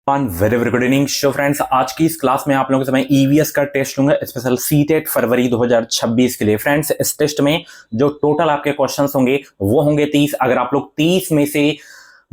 Very very good evening show friends. आज की इस क्लास में आप लोगों के समय ईवीएस का टेस्ट लूंगा, स्पेशल सीटेट फरवरी 2026 के लिए। फ्रेंड्स, इस टेस्ट में जो टोटल आपके क्वेश्चंस होंगे वो होंगे 30। अगर आप लोग 30 में से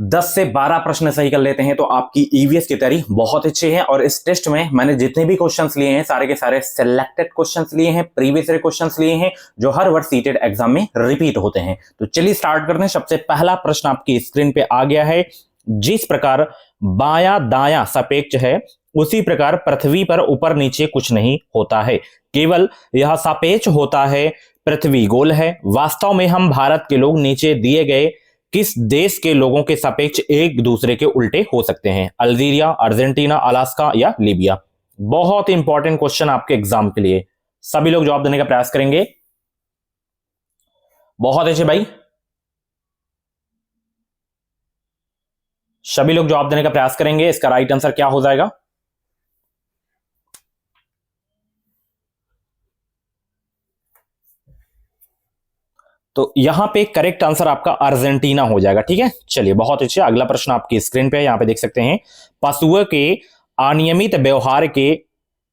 10 से 12 प्रश्न सही कर लेते हैं तो आपकी ईवीएस की तैयारी बहुत अच्छी है। और इस टेस्ट में मैंने जितने भी क्वेश्चंस लिए हैं सारे के सारे सिलेक्टेड क्वेश्चंस लिए हैं, प्रीवियस ईयर क्वेश्चंस लिए हैं जो हर वर्ष सीटेट एग्जाम में रिपीट होते हैं। तो चलिए स्टार्ट करते हैं। सबसे पहला प्रश्न आपकी स्क्रीन पे आ गया है। जिस प्रकार बायां दायां सापेक्ष है उसी प्रकार पृथ्वी पर ऊपर नीचे कुछ नहीं होता है, केवल यह सापेक्ष होता है। पृथ्वी गोल है। वास्तव में हम भारत के लोग नीचे दिए गए किस देश के लोगों के सापेक्ष एक दूसरे के उल्टे हो सकते हैं? अल्जीरिया, अर्जेंटीना, अलास्का या लीबिया? बहुत इंपॉर्टेंट क्वेश्चन आपके एग्जाम के लिए। सभी लोग जवाब देने का प्रयास करेंगे। बहुत अच्छे भाई, सभी लोग जवाब देने का प्रयास करेंगे। इसका राइट आंसर क्या हो जाएगा? तो यहां पे करेक्ट आंसर आपका अर्जेंटीना हो जाएगा। ठीक है, चलिए बहुत अच्छे। अगला प्रश्न आपकी स्क्रीन पे यहां पे देख सकते हैं। पशुओं के अनियमित व्यवहार के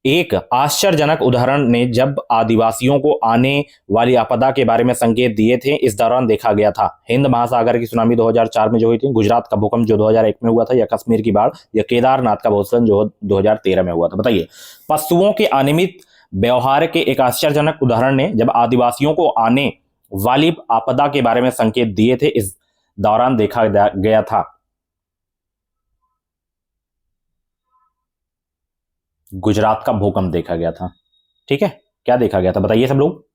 एक आश्चर्यजनक उदाहरण ने जब आदिवासियों को आने वाली आपदा के बारे में संकेत दिए थे, इस दौरान देखा गया था। हिंद महासागर की सुनामी 2004 में जो हुई थी, गुजरात का भूकंप जो 2001 में हुआ था, या कश्मीर की बाढ़, या केदारनाथ का भूस्खलन जो 2013 में हुआ था? बताइए। पशुओं के अनियमित व्यवहार के एक आश्चर्यजनक उदाहरण ने जब आदिवासियों को आने वाली आपदा के बारे में संकेत दिए थे, इस दौरान देखा गया था। गुजरात का भूकंप देखा गया था। ठीक है, क्या देखा गया था बताइए सब लोग?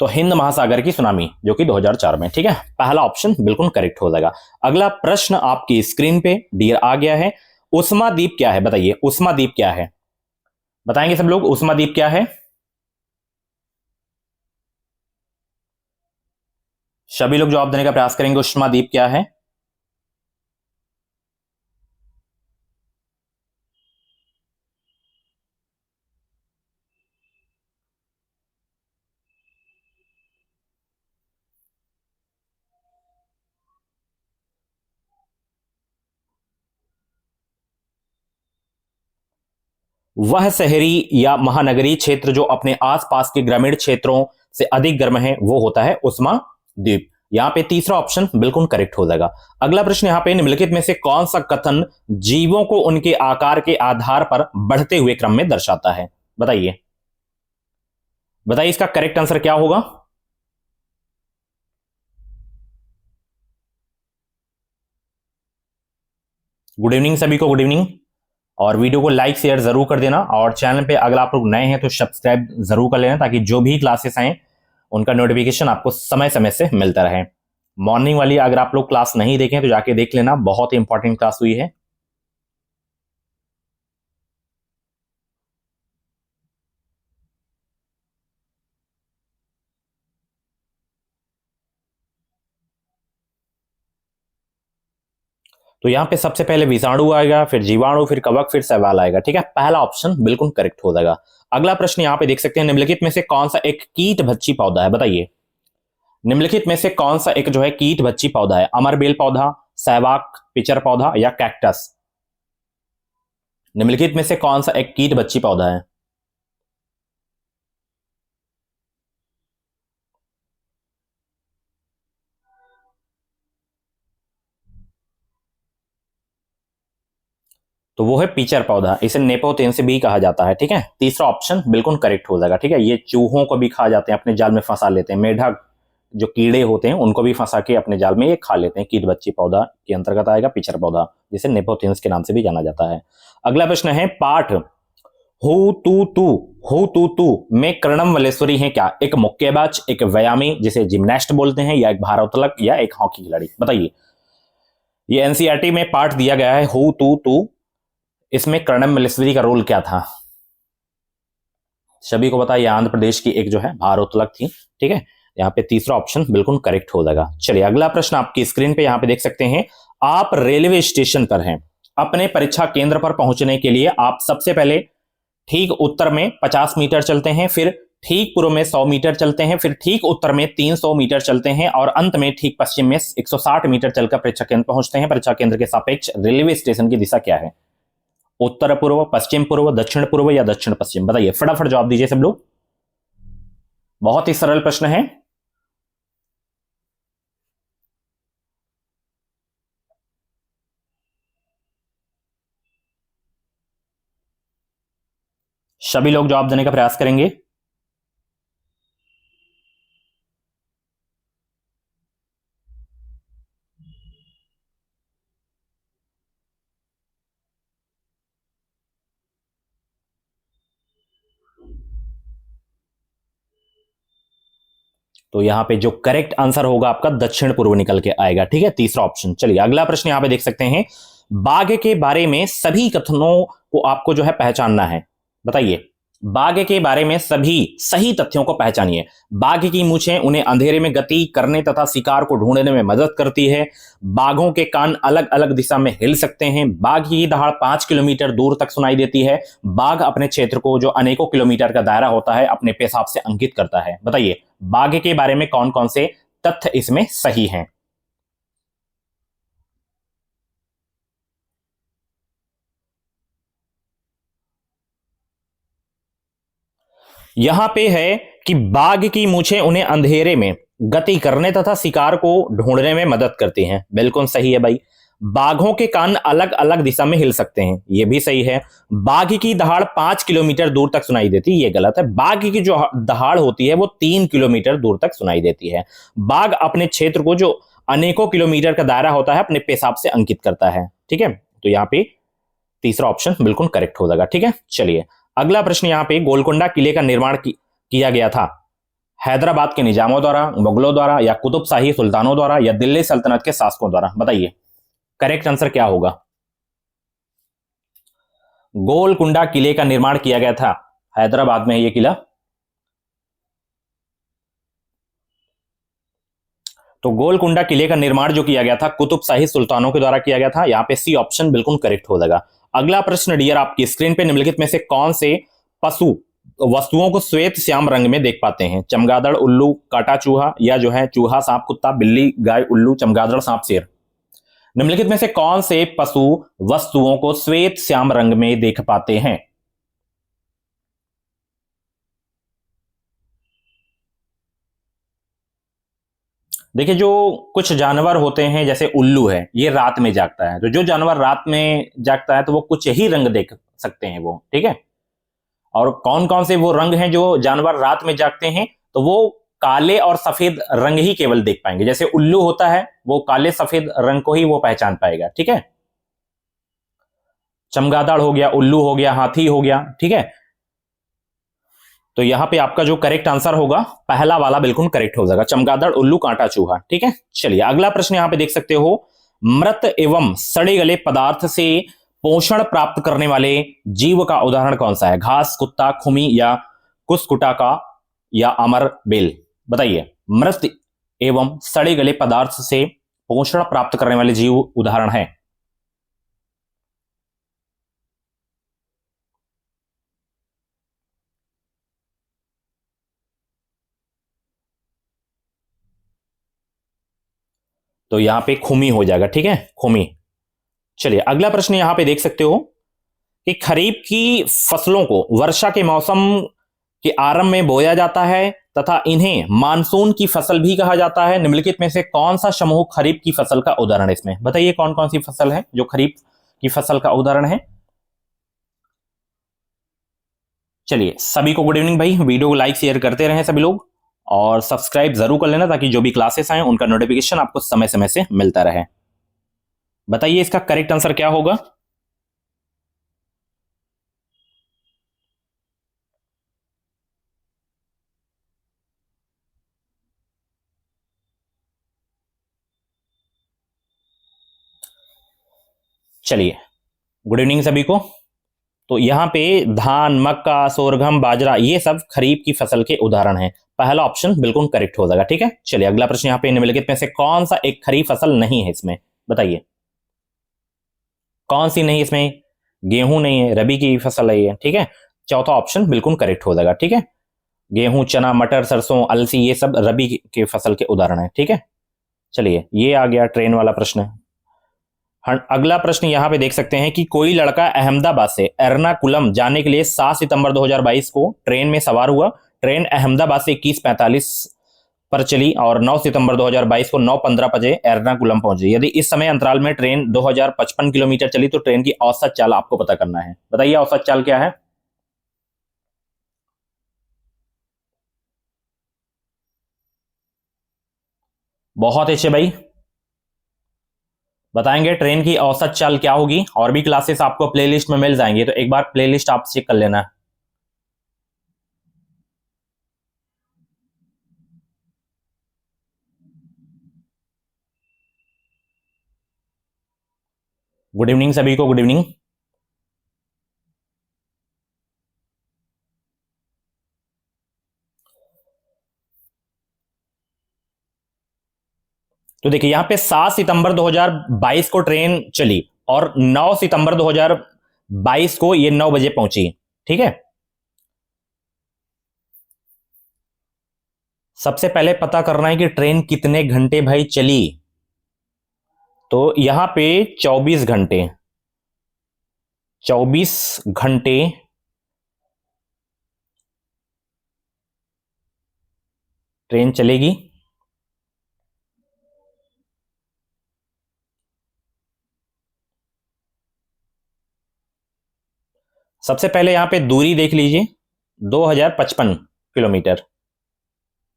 तो हिंद महासागर की सुनामी जो कि 2004 में। ठीक है, पहला ऑप्शन बिल्कुल करेक्ट हो जाएगा। अगला प्रश्न आपकी स्क्रीन पे डियर आ गया है। उष्मा द्वीप क्या है? बताइए, उष्मा द्वीप क्या है? बताएंगे सब लोग, उष्मा द्वीप क्या है? सभी लोग जवाब देने का प्रयास करेंगे। उष्मा द्वीप क्या है? वह शहरी या महानगरीय क्षेत्र जो अपने आसपास के ग्रामीण क्षेत्रों से अधिक गर्म है वो होता है उष्मा द्वीप। यहां पे तीसरा ऑप्शन बिल्कुल करेक्ट हो जाएगा। अगला प्रश्न यहां पे निम्नलिखित में से कौन सा कथन जीवों को उनके आकार के आधार पर बढ़ते हुए क्रम में दर्शाता है? बताइए, बताइए इसका करेक्ट आंसर क्या होगा? गुड इवनिंग सभी को, गुड इवनिंग। और वीडियो को लाइक शेयर जरूर कर देना, और चैनल पे अगर आप लोग नए हैं तो सब्सक्राइब जरूर कर लेना, ताकि जो भी क्लासेस आए उनका नोटिफिकेशन आपको समय समय से मिलता रहे। मॉर्निंग वाली अगर आप लोग क्लास नहीं देखें तो जाके देख लेना, बहुत ही इंपॉर्टेंट क्लास हुई है। तो यहां पे सबसे पहले विषाणु आएगा, फिर जीवाणु, फिर कवक, फिर शैवाल आएगा। ठीक है, पहला ऑप्शन बिल्कुल करेक्ट हो जाएगा। अगला प्रश्न यहां पे देख सकते हैं। निम्नलिखित में से कौन सा एक कीट भक्षी पौधा है? बताइए, निम्नलिखित में से कौन सा एक जो है कीट भक्षी पौधा है? अमरबेल पौधा, सहवाग, पिचर पौधा, या कैक्टस? निम्नलिखित में से कौन सा एक कीट भक्षी पौधा है? तो वो है पिचर पौधा। इसे नेपोथेंसी भी कहा जाता है। ठीक है, तीसरा ऑप्शन बिल्कुल करेक्ट हो जाएगा। ठीक है, ये चूहों को भी खा जाते हैं, अपने जाल में फंसा लेते हैं। मेढक जो कीड़े होते हैं उनको भी फंसा के अपने जाल में ये खा लेते हैं। कीट बच्ची पौधा के अंतर्गत आएगा पिचर पौधा, जिसे नेपोथेंस के नाम से भी जाना जाता है। अगला प्रश्न है, पाठ हु तू तू में कर्णम वलेश्वरी है क्या? एक मुक्केबाज, एक व्यायामी जिसे जिम्नास्ट बोलते हैं, या एक भारोत्तोलक, या एक हॉकी खिलाड़ी? बताइए। ये एनसीईआरटी में पाठ दिया गया है हु तू, इसमें कर्णम वलेश्वरी का रोल क्या था? सभी को पता है, आंध्र प्रदेश की एक जो है भारोत्तोलक थी। ठीक है, यहाँ पे तीसरा ऑप्शन बिल्कुल करेक्ट हो जाएगा। चलिए अगला प्रश्न आपकी स्क्रीन पे यहाँ पे देख सकते हैं। आप रेलवे स्टेशन पर हैं। अपने परीक्षा केंद्र पर पहुंचने के लिए आप सबसे पहले ठीक उत्तर में 50 मीटर चलते हैं, फिर ठीक पूर्व में 100 मीटर चलते हैं, फिर ठीक उत्तर में 300 मीटर चलते हैं और अंत में ठीक पश्चिम में 160 मीटर चलकर परीक्षा केंद्र पहुंचते हैं। परीक्षा केंद्र के सापेक्ष रेलवे स्टेशन की दिशा क्या है? उत्तर पूर्व, पश्चिम पूर्व, दक्षिण पूर्व या दक्षिण पश्चिम? बताइए, फटाफट जवाब दीजिए सब लोग। बहुत ही सरल प्रश्न है। सभी लोग जवाब देने का प्रयास करेंगे। तो यहां पे जो करेक्ट आंसर होगा आपका दक्षिण पूर्व निकल के आएगा। ठीक है, तीसरा ऑप्शन। चलिए अगला प्रश्न यहां पे देख सकते हैं, बाघ के बारे में सभी कथनों को आपको जो है पहचानना है। बताइए, बाघ के बारे में सभी सही तथ्यों को पहचानिए। बाघ की मूछें उन्हें अंधेरे में गति करने तथा शिकार को ढूंढने में मदद करती है। बाघों के कान अलग अलग दिशा में हिल सकते हैं। बाघ की दहाड़ 5 किलोमीटर दूर तक सुनाई देती है। बाघ अपने क्षेत्र को, जो अनेकों किलोमीटर का दायरा होता है, अपने पेशाब से अंकित करता है। बताइए, बाघ के बारे में कौन कौन से तथ्य इसमें सही हैं? यहां पे है कि बाघ की मूछें उन्हें अंधेरे में गति करने तथा शिकार को ढूंढने में मदद करती हैं। बिल्कुल सही है भाई। बाघों के कान अलग अलग दिशा में हिल सकते हैं, यह भी सही है। बाघ की दहाड़ 5 किलोमीटर दूर तक सुनाई देती है, यह गलत है। बाघ की जो दहाड़ होती है वो 3 किलोमीटर दूर तक सुनाई देती है। बाघ अपने क्षेत्र को, जो अनेकों किलोमीटर का दायरा होता है, अपने पेशाब से अंकित करता है। ठीक है, तो यहाँ पे तीसरा ऑप्शन बिल्कुल करेक्ट हो जाएगा। ठीक है, चलिए अगला प्रश्न। यहां पे गोलकोंडा किले का निर्माण किया गया था हैदराबाद के निजामों द्वारा, मुगलों द्वारा या कुतुब शाही सुल्तानों द्वारा या दिल्ली सल्तनत के शासकों द्वारा? बताइए, करेक्ट आंसर क्या होगा? गोलकुंडा किले का निर्माण किया गया था हैदराबाद में, यह किला। तो गोलकुंडा किले का निर्माण जो किया गया था कुतुब शाही सुल्तानों के द्वारा किया गया था। यहां पे सी ऑप्शन बिल्कुल करेक्ट हो जाएगा। अगला प्रश्न डियर, आपकी स्क्रीन पे निम्नलिखित में से कौन से पशु वस्तुओं को श्वेत श्याम रंग में देख पाते हैं? चमगादड़, उल्लू, काटा चूहा या जो है चूहा, सांप, कुत्ता, बिल्ली, गाय, उल्लू, चमगादड़, सांप, शेर? निम्नलिखित में से कौन से पशु वस्तुओं को श्वेत श्याम रंग में देख पाते हैं? देखिए, जो कुछ जानवर होते हैं जैसे उल्लू है, ये रात में जागता है। तो जो जानवर रात में जागता है तो वो कुछ ही रंग देख सकते हैं वो। ठीक है, और कौन कौन से वो रंग हैं जो जानवर रात में जागते हैं? तो वो काले और सफेद रंग ही केवल देख पाएंगे। जैसे उल्लू होता है, वो काले सफेद रंग को ही वो पहचान पाएगा। ठीक है, चमगादड़ हो गया, उल्लू हो गया, हाथी हो गया। ठीक है, तो यहां पे आपका जो करेक्ट आंसर होगा पहला वाला बिल्कुल करेक्ट हो जाएगा, चमगादड़, उल्लू, कांटा चूहा। ठीक है, चलिए अगला प्रश्न यहां पे देख सकते हो, मृत एवं सड़े गले पदार्थ से पोषण प्राप्त करने वाले जीव का उदाहरण कौन सा है? घास, कुत्ता, खुमी या कुसकुटा का या अमर बेल? बताइए, मृत एवं सड़े गले पदार्थ से पोषण प्राप्त करने वाले जीव उदाहरण है। तो यहां पे खुमी हो जाएगा। ठीक है, खुमी। चलिए अगला प्रश्न यहां पे देख सकते हो कि खरीफ की फसलों को वर्षा के मौसम के आरंभ में बोया जाता है तथा इन्हें मानसून की फसल भी कहा जाता है। निम्नलिखित में से कौन सा समूह खरीफ की फसल का उदाहरण है? इसमें बताइए कौन कौन सी फसल है जो खरीफ की फसल का उदाहरण है। चलिए सभी को गुड इवनिंग भाई, वीडियो को लाइक शेयर करते रहें सभी लोग और सब्सक्राइब जरूर कर लेना ताकि जो भी क्लासेस आए उनका नोटिफिकेशन आपको समय समय से मिलता रहे। बताइए इसका करेक्ट आंसर क्या होगा? चलिए गुड इवनिंग सभी को। तो यहां पे धान, मक्का, सोरगम, बाजरा, ये सब खरीफ की फसल के उदाहरण हैं। पहला ऑप्शन बिल्कुल करेक्ट हो जाएगा। ठीक है, चलिए अगला प्रश्न यहां पे निम्नलिखित में से कौन सा एक खरीफ फसल नहीं है इसमें? बताइए कौन सी नहीं इसमें? गेहूं नहीं है, रबी की फसल है ये। ठीक है, चौथा ऑप्शन बिल्कुल करेक्ट हो जाएगा। ठीक है, गेहूं, चना, मटर, सरसों, अलसी, ये सब रबी के फसल के उदाहरण है। ठीक है, चलिए ये आ गया ट्रेन वाला प्रश्न। अगला प्रश्न यहां पे देख सकते हैं कि कोई लड़का अहमदाबाद से एर्नाकुलम जाने के लिए 7 सितंबर 2022 को ट्रेन में सवार हुआ। ट्रेन अहमदाबाद से 21:45 पर चली और 9 सितंबर 2022 को 9:15 बजे एर्नाकुलम पहुंची। यदि इस समय अंतराल में ट्रेन 2055 किलोमीटर चली तो ट्रेन की औसत चाल आपको पता करना है। बताइए औसत चाल क्या है। बहुत अच्छे भाई, बताएंगे ट्रेन की औसत चाल क्या होगी। और भी क्लासेस आपको प्लेलिस्ट में मिल जाएंगे, तो एक बार प्लेलिस्ट आप चेक कर लेना। गुड इवनिंग सभी को, गुड इवनिंग। तो देखिए यहां पे 7 सितंबर 2022 को ट्रेन चली और 9 सितंबर 2022 को ये 9 बजे पहुंची। ठीक है, सबसे पहले पता करना है कि ट्रेन कितने घंटे भाई चली। तो यहां पे 24 घंटे, 24 घंटे ट्रेन चलेगी। सबसे पहले यहां पे दूरी देख लीजिए, 2055 किलोमीटर।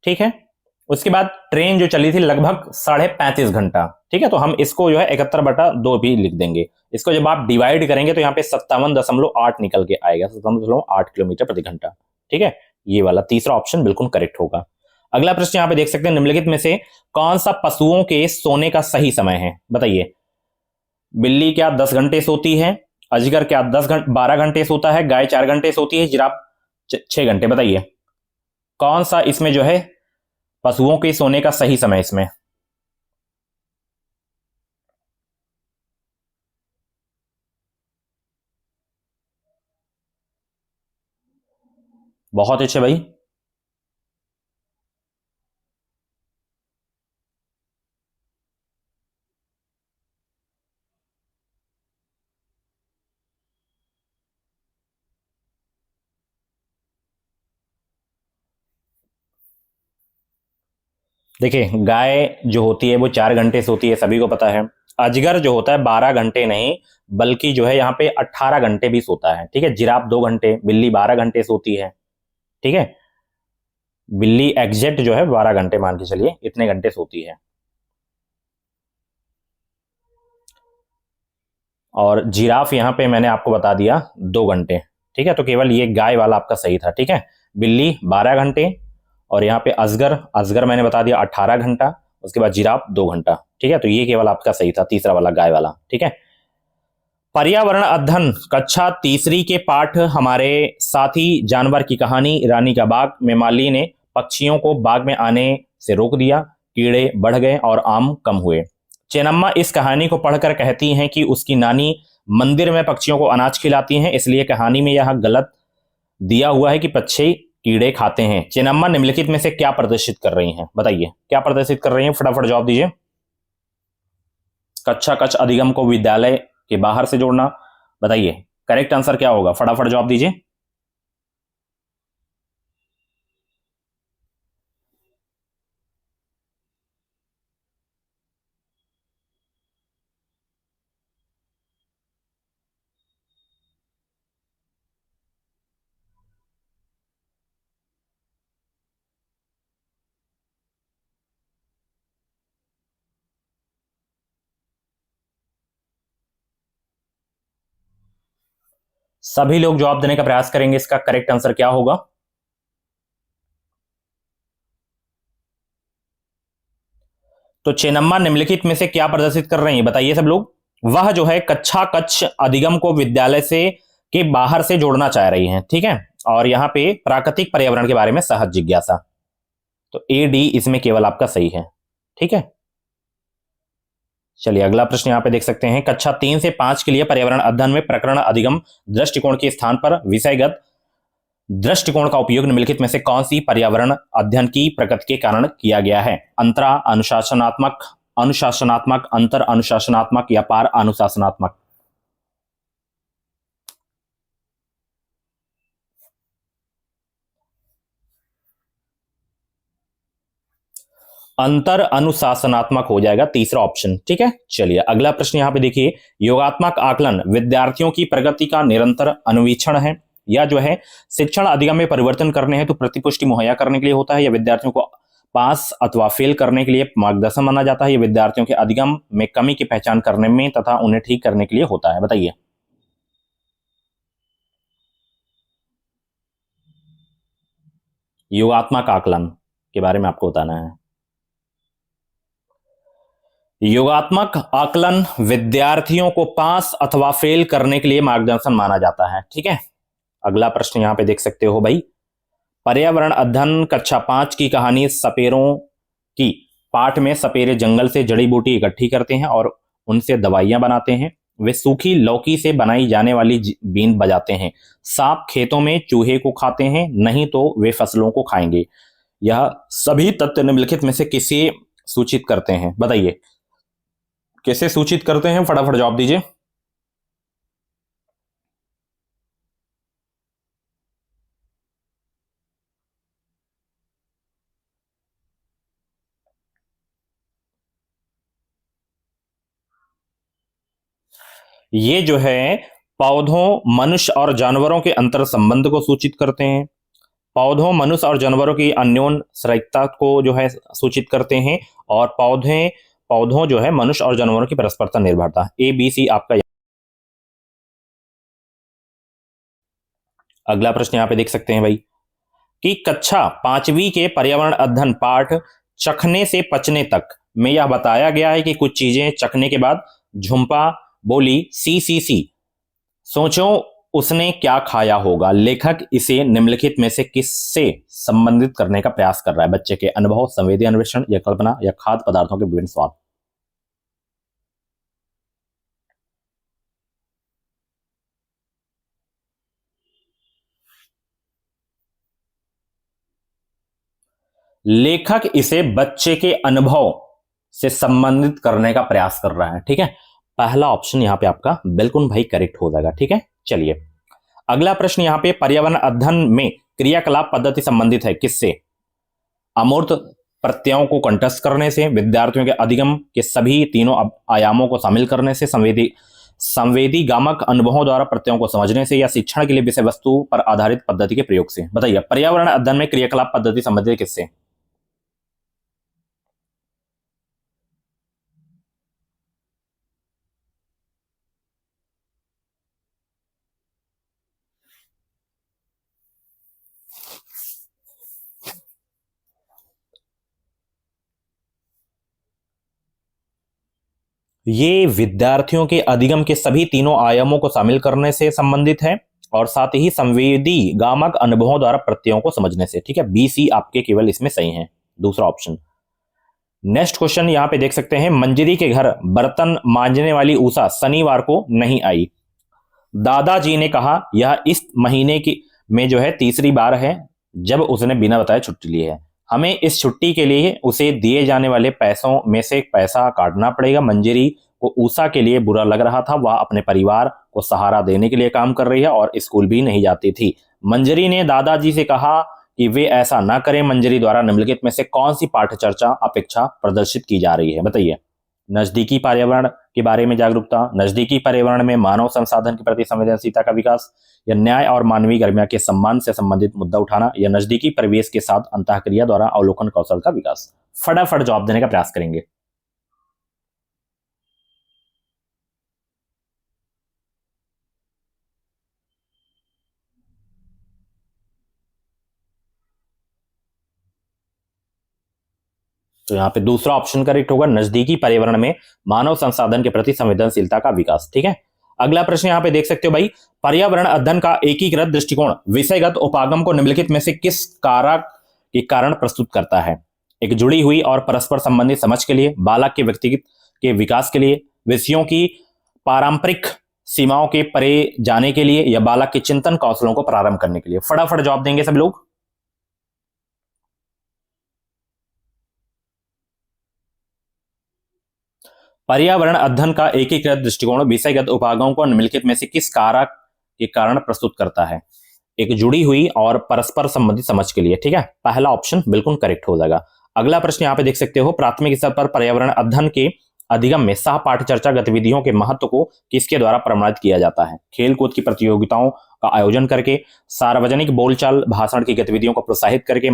ठीक है, उसके बाद ट्रेन जो चली थी लगभग 35.5 घंटा। ठीक है, तो हम इसको जो है 71/2 भी लिख देंगे। इसको जब आप डिवाइड करेंगे तो यहाँ पे 57.8 निकल के आएगा, 57.8 किलोमीटर प्रति घंटा। ठीक है, ये वाला तीसरा ऑप्शन बिल्कुल करेक्ट होगा। अगला प्रश्न यहाँ पे देख सकते हैं, निम्नलिखित में से कौन सा पशुओं के सोने का सही समय है। बताइए, बिल्ली क्या 10 घंटे सोती है, अजगर क्या 12 घंटे सोता है, गाय 4 घंटे सोती है, जिराफ 6 घंटे। बताइए कौन सा इसमें जो है पशुओं के सोने का सही समय इसमें। बहुत अच्छे भाई, देखिए गाय जो होती है वो 4 घंटे सोती है, सभी को पता है। अजगर जो होता है 12 घंटे नहीं बल्कि जो है यहाँ पे 18 घंटे भी सोता है। ठीक है, जिराफ 2 घंटे, बिल्ली 12 घंटे सोती है। ठीक है, बिल्ली एग्जैक्ट जो है 12 घंटे मान के चलिए, इतने घंटे सोती है। और जिराफ यहाँ पे मैंने आपको बता दिया 2 घंटे। ठीक है, तो केवल ये गाय वाला आपका सही था। ठीक है, बिल्ली 12 घंटे और यहाँ पे अजगर, अजगर मैंने बता दिया 18 घंटा, उसके बाद जिराफ 2 घंटा। ठीक है, तो ये केवल आपका सही था, तीसरा वाला गाय वाला। ठीक है, पर्यावरण अध्ययन कक्षा तीसरी के पाठ हमारे साथी जानवर की कहानी। रानी का बाग में माली ने पक्षियों को बाग में आने से रोक दिया, कीड़े बढ़ गए और आम कम हुए। चेन्नम्मा इस कहानी को पढ़कर कहती हैं कि उसकी नानी मंदिर में पक्षियों को अनाज खिलाती हैं, इसलिए कहानी में यह गलत दिया हुआ है कि पक्षी कीड़े खाते हैं। चेन्नम्मा निम्नलिखित में से क्या प्रदर्शित कर रही हैं। बताइए क्या प्रदर्शित कर रही हैं, फटाफट जवाब दीजिए। कक्षा कच्छ अधिगम को विद्यालय के बाहर से जोड़ना। बताइए करेक्ट आंसर क्या होगा, फटाफट जवाब दीजिए। सभी लोग जवाब देने का प्रयास करेंगे, इसका करेक्ट आंसर क्या होगा। तो चेन्नम्मा निम्नलिखित में से क्या प्रदर्शित कर रही है, बताइए सब लोग। वह जो है कक्षा कच्छ अधिगम को विद्यालय से के बाहर से जोड़ना चाह रही हैं। ठीक है, और यहां पे प्राकृतिक पर्यावरण के बारे में सहज जिज्ञासा, तो ए डी इसमें केवल आपका सही है। ठीक है, चलिए अगला प्रश्न यहां पे देख सकते हैं, कक्षा 3 से 5 के लिए पर्यावरण अध्ययन में प्रकरण अधिगम दृष्टिकोण के स्थान पर विषयगत दृष्टिकोण का उपयोग निम्नलिखित में से कौन सी पर्यावरण अध्ययन की प्रकृति के कारण किया गया है? अंतरा अनुशासनात्मक, अनुशासनात्मक, अंतर अनुशासनात्मक या पार अनुशासनात्मक? अंतर अनुशासनात्मक हो जाएगा तीसरा ऑप्शन। ठीक है, चलिए अगला प्रश्न यहां पे देखिए, योगात्मक आकलन विद्यार्थियों की प्रगति का निरंतर अन्वेषण है, या जो है शिक्षण अधिगम में परिवर्तन करने हैं तो प्रतिपुष्टि मुहैया करने के लिए होता है, या विद्यार्थियों को पास अथवा फेल करने के लिए मार्गदर्शन माना जाता है, या विद्यार्थियों के अधिगम में कमी की पहचान करने में तथा उन्हें ठीक करने के लिए होता है? बताइए। योगात्मक आकलन के बारे में आपको बताना है। योगात्मक आकलन विद्यार्थियों को पास अथवा फेल करने के लिए मार्गदर्शन माना जाता है। ठीक है, अगला प्रश्न यहां पे देख सकते हो भाई, पर्यावरण अध्ययन कक्षा 5 की कहानी सपेरों की पाठ में सपेरे जंगल से जड़ी बूटी इकट्ठी करते हैं और उनसे दवाइयां बनाते हैं। वे सूखी लौकी से बनाई जाने वाली बीन बजाते हैं। सांप खेतों में चूहे को खाते हैं, नहीं तो वे फसलों को खाएंगे। यह सभी तथ्य निम्नलिखित में से किसे सूचित करते हैं? बताइए, कैसे सूचित करते हैं? फटाफट जवाब दीजिए। ये जो है पौधों, मनुष्य और जानवरों के अंतर संबंध को सूचित करते हैं। पौधों, मनुष्य और जानवरों की अन्योन्य श्रैयता को जो है सूचित करते हैं, और पौधों जो है मनुष्य और जानवरों की परस्परता निर्भरता। ए बी सी आपका। अगला प्रश्न यहां पे देख सकते हैं भाई, कि कक्षा 5वीं के पर्यावरण अध्ययन पाठ चखने से पचने तक में यह बताया गया है कि कुछ चीजें चखने के बाद झुंपा बोली सी सी सी, सोचो उसने क्या खाया होगा। लेखक इसे निम्नलिखित में से किससे संबंधित करने का प्रयास कर रहा है? बच्चे के अनुभव, संवेदी अन्वेषण, या कल्पना, या खाद्य पदार्थों के विभिन्न स्वाद? लेखक इसे बच्चे के अनुभव से संबंधित करने का प्रयास कर रहा है। ठीक है, पहला ऑप्शन यहां पे आपका बिल्कुल भाई करेक्ट हो जाएगा। ठीक है, चलिए अगला प्रश्न यहां पे, पर्यावरण अध्ययन में क्रियाकलाप पद्धति संबंधित है किससे? अमूर्त प्रत्ययों को कंठस्थ करने से, विद्यार्थियों के अधिगम के सभी तीनों आयामों को शामिल करने से, संवेदी गामक अनुभवों द्वारा प्रत्ययों को समझने से, या शिक्षण के लिए विषय वस्तु पर आधारित पद्धति के प्रयोग से? बताइए, पर्यावरण अध्ययन में क्रियाकलाप पद्धति संबंधित किससे? ये विद्यार्थियों के अधिगम के सभी तीनों आयामों को शामिल करने से संबंधित है, और साथ ही संवेदी गामक अनुभवों द्वारा प्रत्ययों को समझने से। ठीक है, बी सी आपके केवल इसमें सही है, दूसरा ऑप्शन। नेक्स्ट क्वेश्चन यहां पे देख सकते हैं, मंजरी के घर बर्तन मांजने वाली उषा शनिवार को नहीं आई। दादाजी ने कहा यह इस महीने की में जो है तीसरी बार है जब उसने बिना बताए छुट्टी ली है। हमें इस छुट्टी के लिए उसे दिए जाने वाले पैसों में से पैसा काटना पड़ेगा। मंजरी को उषा के लिए बुरा लग रहा था। वह अपने परिवार को सहारा देने के लिए काम कर रही है और स्कूल भी नहीं जाती थी। मंजरी ने दादाजी से कहा कि वे ऐसा ना करें। मंजरी द्वारा निम्नलिखित में से कौन सी पाठ्य चर्चा अपेक्षा प्रदर्शित की जा रही है? बताइए। नजदीकी पर्यावरण के बारे में जागरूकता, नजदीकी पर्यावरण में मानव संसाधन के प्रति संवेदनशीलता का विकास, या न्याय और मानवीय गरिमा के सम्मान से संबंधित मुद्दा उठाना, या नजदीकी परिवेश के साथ अंतःक्रिया द्वारा अवलोकन कौशल का विकास? फटाफट जवाब देने का प्रयास करेंगे। तो यहां पे दूसरा ऑप्शन करेक्ट होगा, नजदीकी पर्यावरण में मानव संसाधन के प्रति संवेदनशीलता का विकास। ठीक है, अगला प्रश्न यहां पे देख सकते हो भाई, पर्यावरण अध्ययन का एकीकृत दृष्टिकोण विषयगत उपागम को निम्नलिखित में से किस कारक के कारण प्रस्तुत करता है? एक जुड़ी हुई और परस्पर संबंधित समझ के लिए, बालक के व्यक्तिगत के विकास के लिए, विषयों की पारंपरिक सीमाओं के परे जाने के लिए या बालक के चिंतन कौशलों को प्रारंभ करने के लिए? फटाफट जवाब देंगे सब लोग। पर्यावरण अध्ययन का एकीकृत दृष्टिकोण विषयगत उपागमों को निम्नलिखित में से किस कारक के कारण प्रस्तुत करता है? एक जुड़ी हुई और परस्पर संबंधित समझ के लिए। ठीक है, पहला ऑप्शन बिल्कुल करेक्ट हो जाएगा। अगला प्रश्न यहां पे देख सकते हो, प्राथमिक स्तर पर पर्यावरण अध्ययन के अधिगम में सह पाठ्य चर्चा गतिविधियों के महत्व को किसके द्वारा प्रमाणित किया जाता है? खेलकूद की प्रतियोगिताओं का आयोजन करके, सार्वजनिक बोलचाल भाषण की गतिविधियों को प्रोत्साहित करके,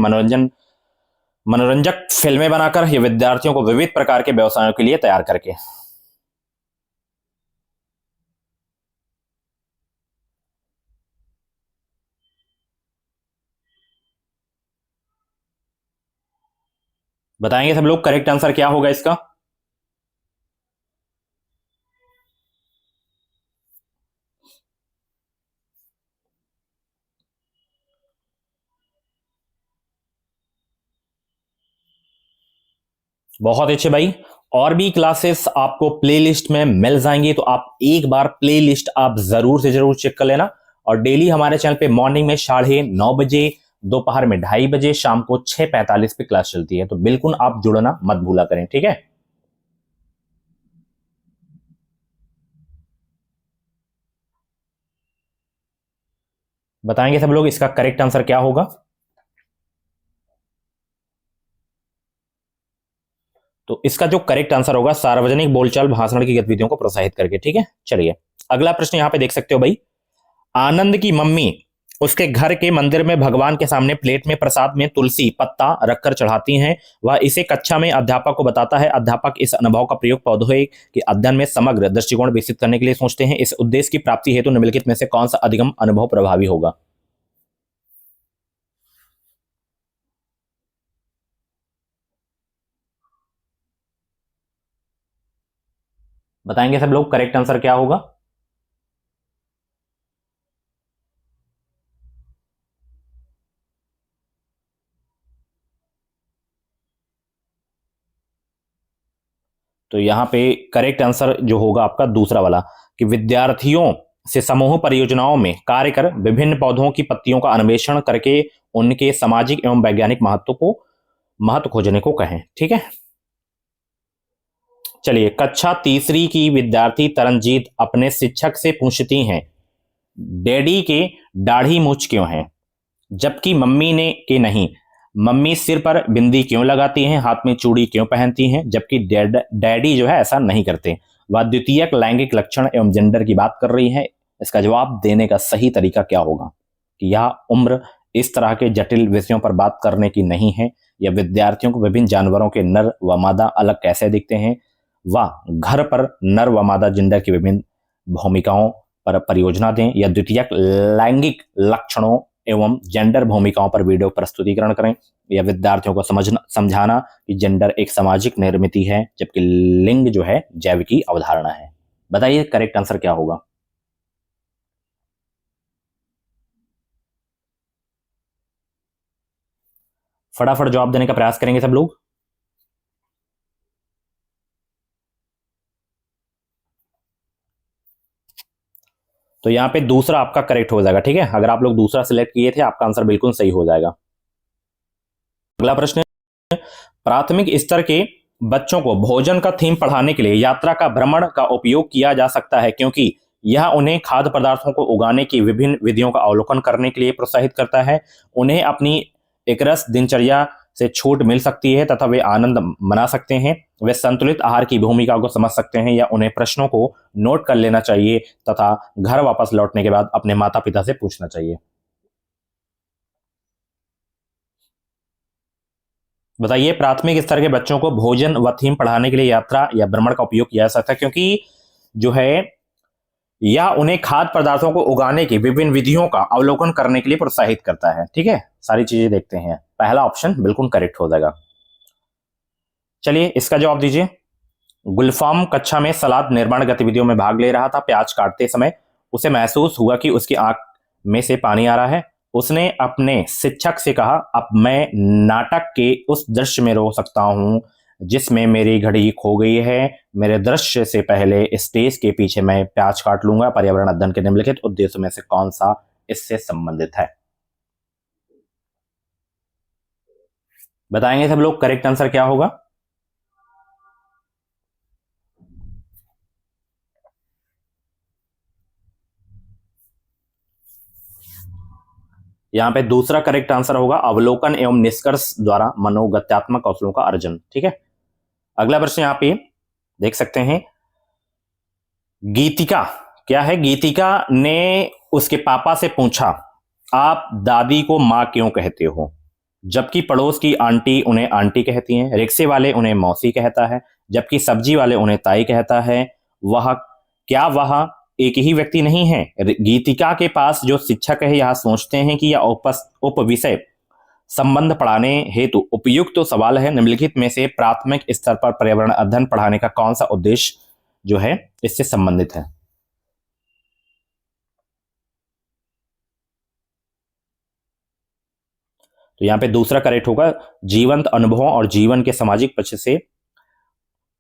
मनोरंजक फिल्में बनाकर या विद्यार्थियों को विविध प्रकार के व्यवसायों के लिए तैयार करके? बताएंगे सब लोग करेक्ट आंसर क्या होगा इसका? बहुत अच्छे भाई। और भी क्लासेस आपको प्लेलिस्ट में मिल जाएंगी, तो आप एक बार प्लेलिस्ट आप जरूर से जरूर चेक कर लेना। और डेली हमारे चैनल पे मॉर्निंग में 9:30 बजे, दोपहर में 2:30 बजे, शाम को 6:45 पे क्लास चलती है, तो बिल्कुल आप जुड़ना मत भूला करें। ठीक है, बताएंगे सब लोग इसका करेक्ट आंसर क्या होगा? तो इसका जो करेक्ट आंसर होगा, सार्वजनिक बोलचाल भाषण की गतिविधियों को प्रोत्साहित करके। ठीक है, चलिए अगला प्रश्न यहां पे देख सकते हो भाई। आनंद की मम्मी उसके घर के मंदिर में भगवान के सामने प्लेट में प्रसाद में तुलसी पत्ता रखकर चढ़ाती हैं। वह इसे कक्षा में अध्यापक को बताता है। अध्यापक इस अनुभव का प्रयोग पौधों के अध्ययन में समग्र दृष्टिकोण विकसित करने के लिए सोचते हैं। इस उद्देश्य की प्राप्ति हेतु निम्नलिखित में से कौन सा अधिगम अनुभव प्रभावी होगा? बताएंगे सब लोग करेक्ट आंसर क्या होगा? तो यहां पे करेक्ट आंसर जो होगा आपका दूसरा वाला, कि विद्यार्थियों से समूह परियोजनाओं में कार्य कर विभिन्न पौधों की पत्तियों का अन्वेषण करके उनके सामाजिक एवं वैज्ञानिक महत्व खोजने को कहें। ठीक है, चलिए कक्षा तीसरी की विद्यार्थी तरनजीत अपने शिक्षक से पूछती हैं, डैडी के दाढ़ी मूछ क्यों है, जबकि मम्मी ने कि नहीं। मम्मी सिर पर बिंदी क्यों लगाती हैं, हाथ में चूड़ी क्यों पहनती हैं, जबकि डैडी जो है ऐसा नहीं करते। वह द्वितीयक लैंगिक लक्षण एवं जेंडर की बात कर रही है। इसका जवाब देने का सही तरीका क्या होगा? कि यह उम्र इस तरह के जटिल विषयों पर बात करने की नहीं है, या विद्यार्थियों को विभिन्न जानवरों के नर व मादा अलग कैसे दिखते हैं, व घर पर नर व मादा जेंडर की विभिन्न भूमिकाओं पर परियोजना दें, या द्वितीयक लैंगिक लक्षणों एवं जेंडर भूमिकाओं पर वीडियो प्रस्तुतिकरण करें, या विद्यार्थियों को समझाना कि जेंडर एक सामाजिक निर्मित है जबकि लिंग जो है जैविकी अवधारणा है। बताइए करेक्ट आंसर क्या होगा? फटाफट जवाब देने का प्रयास करेंगे सब लोग। तो यहां पे दूसरा आपका करेक्ट हो जाएगा। ठीक है, अगर आप लोग दूसरा सिलेक्ट किए थे, आपका आंसर बिल्कुल सही हो जाएगा। अगला प्रश्न, प्राथमिक स्तर के बच्चों को भोजन का थीम पढ़ाने के लिए यात्रा का भ्रमण का उपयोग किया जा सकता है, क्योंकि यह उन्हें खाद्य पदार्थों को उगाने की विभिन्न विधियों का अवलोकन करने के लिए प्रोत्साहित करता है। उन्हें अपनी एकरस दिनचर्या से छूट मिल सकती है तथा वे आनंद मना सकते हैं। वे संतुलित आहार की भूमिका को समझ सकते हैं, या उन्हें प्रश्नों को नोट कर लेना चाहिए तथा घर वापस लौटने के बाद अपने माता पिता से पूछना चाहिए। बताइए, प्राथमिक स्तर के बच्चों को भोजन व थीम पढ़ाने के लिए यात्रा या भ्रमण का उपयोग किया जा सकता है, क्योंकि जो है यह उन्हें खाद्य पदार्थों को उगाने की विभिन्न विधियों का अवलोकन करने के लिए प्रोत्साहित करता है। ठीक है, सारी चीजें देखते हैं। पहला ऑप्शन बिल्कुल करेक्ट हो जाएगा। चलिए इसका जवाब दीजिए। गुलफाम कक्षा में सलाद निर्माण गतिविधियों में भाग ले रहा था। प्याज काटते समय उसे महसूस हुआ कि उसकी आंख में से पानी आ रहा है। उसने अपने शिक्षक से कहा, अब मैं नाटक के उस दृश्य में रो सकता हूं जिसमें मेरी घड़ी खो गई है, मेरे दृश्य से पहले स्टेज के पीछे मैं प्याज काट लूंगा, पर्यावरण अध्ययन के निम्नलिखित उद्देश्यों में से कौन सा इससे संबंधित है? बताएंगे सब लोग करेक्ट आंसर क्या होगा? यहां पे दूसरा करेक्ट आंसर होगा अवलोकन एवं निष्कर्ष द्वारा मनोगत्यात्मक कौशलों का अर्जन। ठीक है, अगला प्रश्न यहां पे देख सकते हैं। गीतिका क्या है? गीतिका ने उसके पापा से पूछा, आप दादी को मां क्यों कहते हो? जबकि पड़ोस की आंटी उन्हें आंटी कहती हैं, रिक्शे वाले उन्हें मौसी कहता है, जबकि सब्जी वाले उन्हें ताई कहता है। वह एक ही व्यक्ति नहीं है? गीतिका के पास जो शिक्षक है यह सोचते हैं कि यह उप विषय संबंध पढ़ाने हेतु उपयुक्त तो सवाल है। निम्नलिखित में से प्राथमिक स्तर पर पर्यावरण अध्ययन पढ़ाने का कौन सा उद्देश्य जो है इससे संबंधित है? तो यहां पे दूसरा करेक्ट होगा जीवंत अनुभवों और जीवन के सामाजिक पक्ष से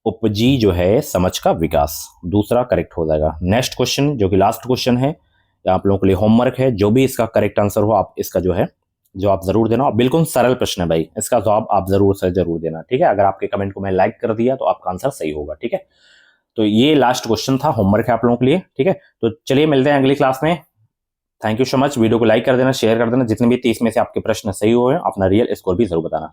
उपजी जो है समझ का विकास। दूसरा करेक्ट हो जाएगा। नेक्स्ट क्वेश्चन जो कि लास्ट क्वेश्चन है, आप लोगों के लिए होमवर्क है, जो भी इसका करेक्ट आंसर हो आप इसका जो है जवाब जरूर देना। बिल्कुल सरल प्रश्न है भाई, इसका जवाब आप जरूर से जरूर देना। ठीक है, अगर आपके कमेंट को मैं लाइक कर दिया तो आपका आंसर सही होगा। ठीक है, तो ये लास्ट क्वेश्चन था, होमवर्क है आप लोगों के लिए। ठीक है, तो चलिए मिलते हैं अगली क्लास में। Thank you so much. Video को लाइक कर देना, शेयर कर देना। जितने भी 30 में से आपके प्रश्न सही हुए अपना रियल स्कोर भी जरूर बताना।